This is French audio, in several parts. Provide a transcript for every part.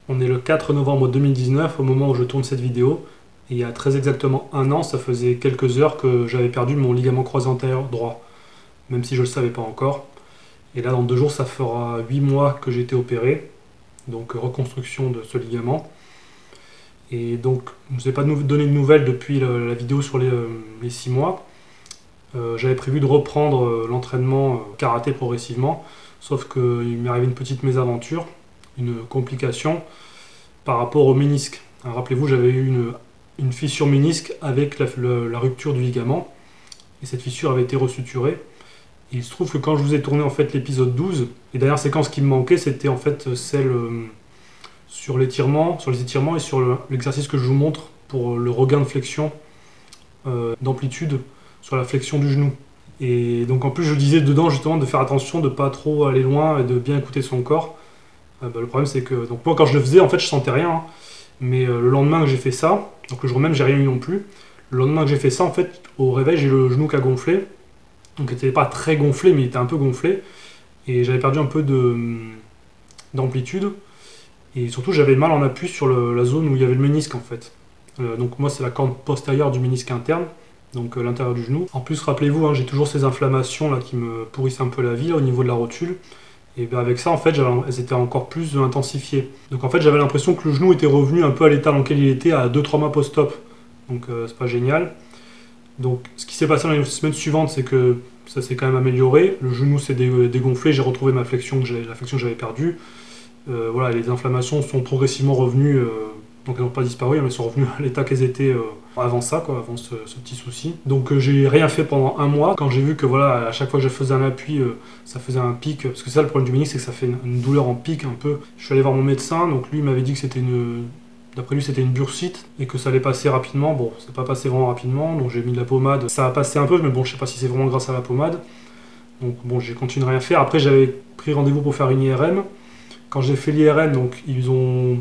On est le 4 novembre 2019 au moment où je tourne cette vidéo. Et il y a très exactement un an, ça faisait quelques heures que j'avais perdu mon ligament croisé antérieur droit, même si je ne le savais pas encore. Et là, dans 2 jours, ça fera 8 mois que j'ai été opéré, donc reconstruction de ce ligament. Et donc, je ne vous ai pas donné de nouvelles depuis la vidéo sur les 6 mois. J'avais prévu de reprendre l'entraînement karaté progressivement, sauf qu'il m'est arrivé une petite mésaventure, une complication par rapport au ménisque. Rappelez-vous, j'avais eu une fissure ménisque avec la rupture du ligament, et cette fissure avait été resuturée. Et il se trouve que quand je vous ai tourné en fait l'épisode 12, les dernières séquences qui me manquaient, c'était en fait celle sur les étirements et sur l'exercice que je vous montre pour le regain de flexion d'amplitude sur la flexion du genou. Et donc en plus je disais dedans justement de faire attention, de pas trop aller loin et de bien écouter son corps. Le problème c'est que donc moi quand je le faisais en fait je sentais rien, hein. Mais le lendemain que j'ai fait ça, donc le jour même j'ai rien eu non plus. Le lendemain que j'ai fait ça en fait au réveil j'ai le genou qui a gonflé. Donc il n'était pas très gonflé mais il était un peu gonflé. Et j'avais perdu un peu d'amplitude. Et surtout j'avais mal en appui sur la zone où il y avait le ménisque en fait. Donc moi c'est la corde postérieure du ménisque interne, donc l'intérieur du genou. En plus rappelez-vous, hein, j'ai toujours ces inflammations là qui me pourrissent un peu la vie là, au niveau de la rotule. Et bien avec ça en fait elles étaient encore plus intensifiées. Donc en fait j'avais l'impression que le genou était revenu un peu à l'état dans lequel il était à 2-3 mois post-op. Donc c'est pas génial. Donc ce qui s'est passé dans les semaines suivantes c'est que ça s'est quand même amélioré. Le genou s'est dégonflé, j'ai retrouvé la flexion que j'avais perdue. Voilà, les inflammations sont progressivement revenues, donc elles n'ont pas disparu, mais elles sont revenues à l'état qu'elles étaient avant ça, quoi, avant ce petit souci. Donc j'ai rien fait pendant un mois. Quand j'ai vu que voilà, à chaque fois que je faisais un appui, ça faisait un pic, parce que ça le problème du ménisque, c'est que ça fait une douleur en pic un peu. Je suis allé voir mon médecin, donc lui il m'avait dit que c'était d'après lui c'était une bursite et que ça allait passer rapidement. Bon, c'est pas passé vraiment rapidement, donc j'ai mis de la pommade. Ça a passé un peu, mais bon, je sais pas si c'est vraiment grâce à la pommade. Donc bon, j'ai continué à rien faire. Après j'avais pris rendez-vous pour faire une IRM. Quand j'ai fait l'IRM, donc ils ont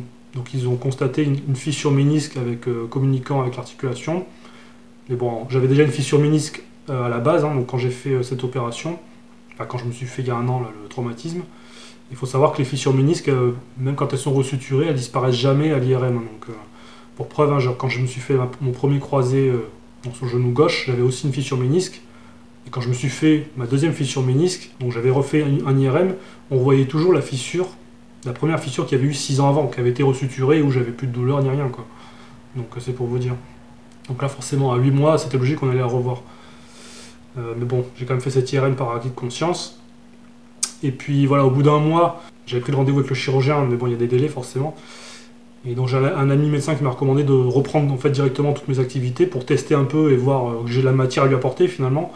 constaté une fissure ménisque communiquant avec l'articulation. Mais bon, j'avais déjà une fissure ménisque à la base, hein, donc quand j'ai fait cette opération, enfin, quand je me suis fait il y a un an là, le traumatisme, il faut savoir que les fissures ménisques, même quand elles sont resuturées, elles disparaissent jamais à l'IRM. Hein, donc pour preuve, hein, quand je me suis fait mon premier croisé sur le genou gauche, j'avais aussi une fissure ménisque. Et quand je me suis fait ma deuxième fissure ménisque, donc j'avais refait un IRM, on voyait toujours la première fissure qu'il y avait eu 6 ans avant, qui avait été resuturée, où j'avais plus de douleur ni rien, quoi. Donc c'est pour vous dire. Donc là forcément à 8 mois c'était logique qu'on allait la revoir. Mais bon, j'ai quand même fait cette IRM par acquis de conscience. Et puis voilà, au bout d'un mois, j'avais pris le rendez-vous avec le chirurgien, mais bon il y a des délais forcément. Et donc j'ai un ami médecin qui m'a recommandé de reprendre en fait directement toutes mes activités pour tester un peu et voir que j'ai de la matière à lui apporter finalement.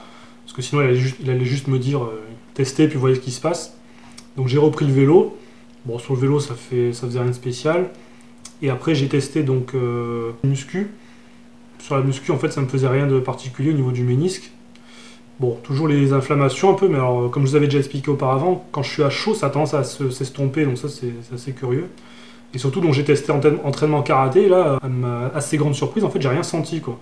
Parce que sinon il allait juste me dire tester puis voyez ce qui se passe. Donc j'ai repris le vélo. Bon, sur le vélo, ça faisait rien de spécial. Et après, j'ai testé donc muscu. Sur la muscu, en fait, ça me faisait rien de particulier au niveau du ménisque. Bon, toujours les inflammations un peu, mais alors, comme je vous avais déjà expliqué auparavant, quand je suis à chaud, ça a tendance à s'estomper, donc ça, c'est assez curieux. Et surtout, donc j'ai testé entraînement karaté, et là, à ma assez grande surprise, en fait, j'ai rien senti, quoi.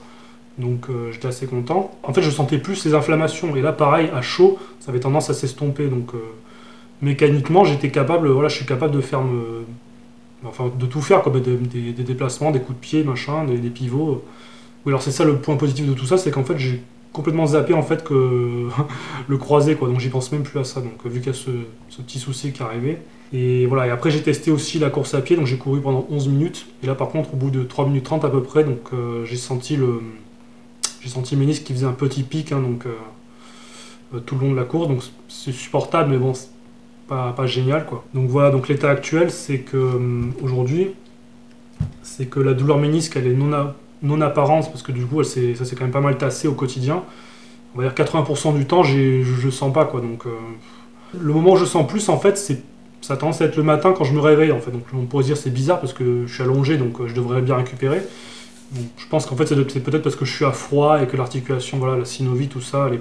Donc j'étais assez content. En fait, je sentais plus les inflammations. Et là, pareil, à chaud, ça avait tendance à s'estomper, donc... mécaniquement, je suis capable de faire de tout faire, comme des déplacements, des coups de pied, machin, des pivots. Oui, alors c'est ça le point positif de tout ça, c'est qu'en fait j'ai complètement zappé en fait que le croisé, quoi. Donc j'y pense même plus à ça. Donc vu qu'il y a ce petit souci qui est arrivé. Et voilà. Et après j'ai testé aussi la course à pied, donc j'ai couru pendant 11 minutes. Et là par contre au bout de 3 minutes 30 à peu près, donc j'ai senti le ménisque qui faisait un petit pic, hein, donc tout le long de la course. Donc c'est supportable, mais bon. Pas génial, quoi. Donc voilà, donc l'état actuel c'est que aujourd'hui c'est que la douleur ménisque elle est non apparente parce que du coup ça s'est quand même pas mal tassé au quotidien. On va dire 80% du temps je sens pas, quoi. Donc le moment où je sens plus en fait ça a tendance à être le matin quand je me réveille en fait. Donc on pourrait se dire c'est bizarre parce que je suis allongé donc je devrais bien récupérer. Donc, je pense qu'en fait c'est peut-être parce que je suis à froid et que l'articulation, voilà, la synovie, tout ça, elle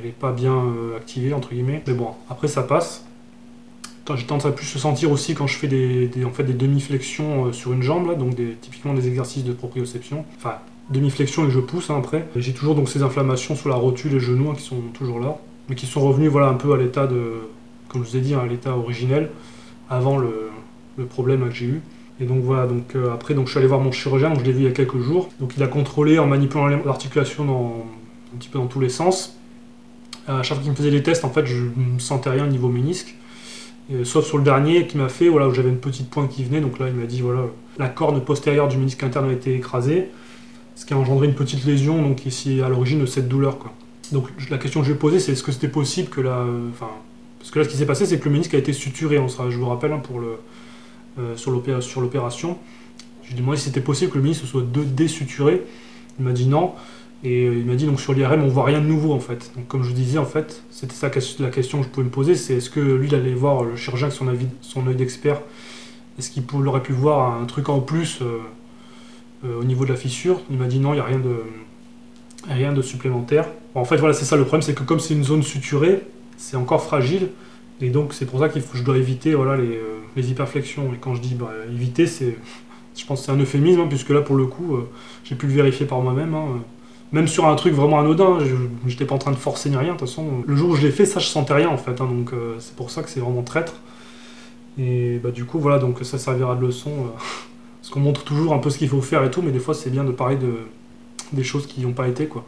est pas bien activée entre guillemets, mais bon, après ça passe. J'ai tendance à plus se sentir aussi quand je fais des demi-flexions sur une jambe, là, donc typiquement des exercices de proprioception. Enfin, demi-flexion et je pousse, hein, après. J'ai toujours donc ces inflammations sur la rotule et genoux, hein, qui sont toujours là, mais qui sont revenus, voilà, un peu à l'état de, comme je vous ai dit, hein, à l'état originel, avant le problème que j'ai eu. Et donc voilà, donc, après donc, je suis allé voir mon chirurgien, donc je l'ai vu il y a quelques jours. Donc il a contrôlé en manipulant l'articulation un petit peu dans tous les sens. À chaque fois qu'il me faisait les tests, en fait, je ne sentais rien au niveau ménisque. Sauf sur le dernier qui m'a fait, voilà, où j'avais une petite pointe qui venait. Donc là, il m'a dit, voilà, la corne postérieure du ménisque interne a été écrasée, ce qui a engendré une petite lésion, donc ici à l'origine de cette douleur, quoi. Donc la question que je vais poser, c'est est-ce que c'était possible que la... parce que là, ce qui s'est passé, c'est que le ménisque a été suturé, je vous rappelle, hein, pour sur l'opération. Je lui ai demandé si c'était possible que le ménisque soit désuturé. Il m'a dit non. Et il m'a dit, donc sur l'IRM, on voit rien de nouveau, en fait. Donc comme je vous disais, en fait, c'était ça la question que je pouvais me poser, c'est est-ce que lui, il allait voir le chirurgien avec son œil d'expert, est-ce qu'il aurait pu voir un truc en plus au niveau de la fissure? Il m'a dit non, il n'y a rien de supplémentaire. Bon, en fait, voilà, c'est ça le problème, c'est que comme c'est une zone suturée, c'est encore fragile, et donc c'est pour ça que je dois éviter, voilà, les hyperflexions. Et quand je dis éviter, je pense que c'est un euphémisme, hein, puisque là, pour le coup, j'ai pu le vérifier par moi-même, hein. Même sur un truc vraiment anodin, j'étais pas en train de forcer ni rien, de toute façon. Le jour où je l'ai fait, ça, je sentais rien, en fait, hein, donc c'est pour ça que c'est vraiment traître. Et bah, du coup, voilà, donc ça servira de leçon, parce qu'on montre toujours un peu ce qu'il faut faire et tout, mais des fois, c'est bien de parler des choses qui n'ont pas été, quoi.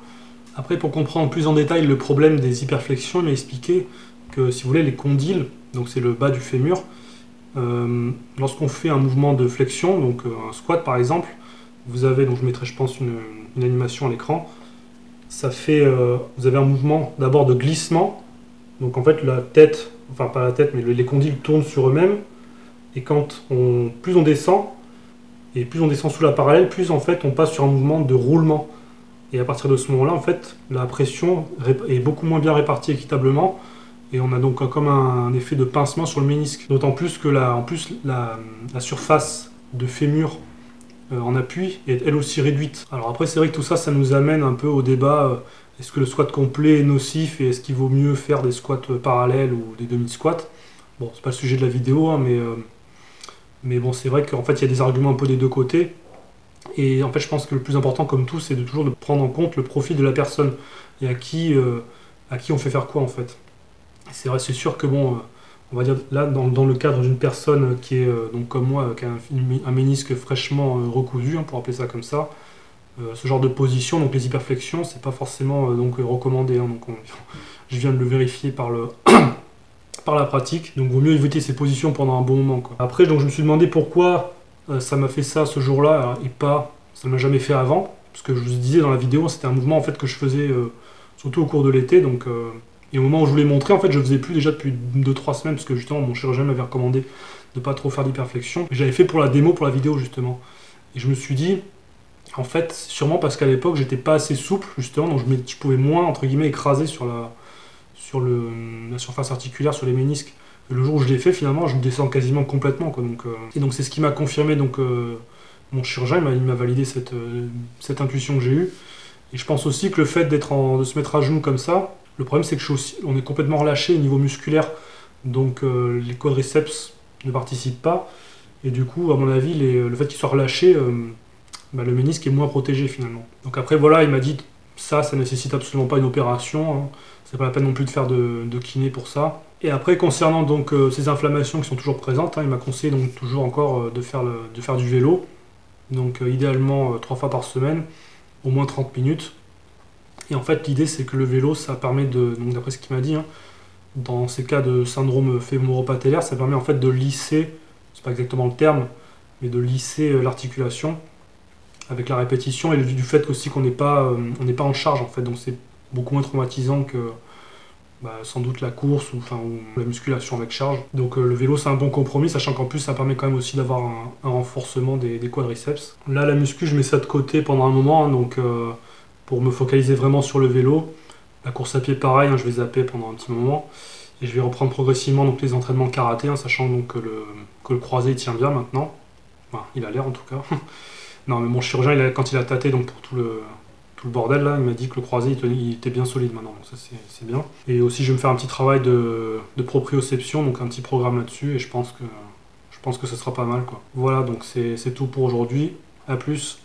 Après, pour comprendre plus en détail le problème des hyperflexions, il m'a expliqué que, si vous voulez, les condyles, donc c'est le bas du fémur, lorsqu'on fait un mouvement de flexion, donc un squat par exemple, vous avez, donc je mettrai je pense une animation à l'écran, ça fait, vous avez un mouvement d'abord de glissement, donc en fait la tête, enfin pas la tête, mais les condyles tournent sur eux-mêmes, et plus on descend, et plus on descend sous la parallèle, plus en fait on passe sur un mouvement de roulement. Et à partir de ce moment-là, en fait, la pression est beaucoup moins bien répartie équitablement, et on a donc comme un effet de pincement sur le ménisque. D'autant plus que la surface de fémur en appui est elle aussi réduite. Alors après, c'est vrai que tout ça, ça nous amène un peu au débat, est-ce que le squat complet est nocif et est-ce qu'il vaut mieux faire des squats parallèles ou des demi-squats? Bon, c'est pas le sujet de la vidéo, hein, mais bon, c'est vrai qu'en fait, il y a des arguments un peu des deux côtés. Et en fait, je pense que le plus important, comme tout, c'est toujours de prendre en compte le profil de la personne et à qui on fait faire quoi, en fait. C'est vrai, c'est sûr que bon, on va dire là, dans le cadre d'une personne qui est donc comme moi, qui a un ménisque fraîchement recousu, hein, pour appeler ça comme ça, ce genre de position, donc les hyperflexions, c'est pas forcément donc recommandé. Hein, donc je viens de le vérifier par la pratique. Donc vaut mieux éviter ces positions pendant un bon moment, quoi. Après, donc je me suis demandé pourquoi ça m'a fait ça ce jour-là et pas, ça ne m'a jamais fait avant, parce que je vous disais dans la vidéo, c'était un mouvement en fait que je faisais surtout au cours de l'été, donc et au moment où je vous l'ai montré, en fait, je le faisais plus déjà depuis 2-3 semaines, parce que justement, mon chirurgien m'avait recommandé de pas trop faire d'hyperflexion. J'avais fait pour la démo, pour la vidéo, justement. Et je me suis dit, en fait, sûrement parce qu'à l'époque, j'étais pas assez souple, justement, donc je pouvais moins, entre guillemets, écraser sur la surface articulaire, sur les ménisques. Et le jour où je l'ai fait, finalement, je me descends quasiment complètement, quoi. Donc, et donc, c'est ce qui m'a confirmé, donc, mon chirurgien, il m'a validé cette intuition que j'ai eue. Et je pense aussi que le fait de se mettre à genoux comme ça, le problème, c'est que on est complètement relâché au niveau musculaire, donc les quadriceps ne participent pas, et du coup, à mon avis, le fait qu'ils soient relâchés, le ménisque est moins protégé finalement. Donc après, voilà, il m'a dit, ça nécessite absolument pas une opération, hein. C'est pas la peine non plus de faire de kiné pour ça. Et après, concernant donc ces inflammations qui sont toujours présentes, hein, il m'a conseillé donc toujours encore de faire du vélo, donc idéalement 3 fois par semaine, au moins 30 minutes. Et en fait, l'idée, c'est que le vélo, ça permet donc d'après ce qu'il m'a dit, hein, dans ces cas de syndrome fémoro-patellaire, ça permet en fait de lisser, c'est pas exactement le terme, mais de lisser l'articulation avec la répétition et du fait aussi qu'on n'est pas en charge, en fait. Donc c'est beaucoup moins traumatisant que sans doute la course ou la musculation avec charge. Donc le vélo, c'est un bon compromis, sachant qu'en plus, ça permet quand même aussi d'avoir un renforcement des quadriceps. Là, la muscu, je mets ça de côté pendant un moment, hein, donc pour me focaliser vraiment sur le vélo. La course à pied, pareil, hein, je vais zapper pendant un petit moment. Et je vais reprendre progressivement donc, les entraînements karaté, hein, sachant donc, que le croisé il tient bien maintenant. Enfin, il a l'air en tout cas. Non, mais mon chirurgien, quand il a tâté donc, pour tout le bordel, là, il m'a dit que le croisé il était bien solide maintenant. Donc ça, c'est bien. Et aussi, je vais me faire un petit travail de proprioception, donc un petit programme là-dessus. Et je pense que ce sera pas mal, quoi. Voilà, donc c'est tout pour aujourd'hui. A plus.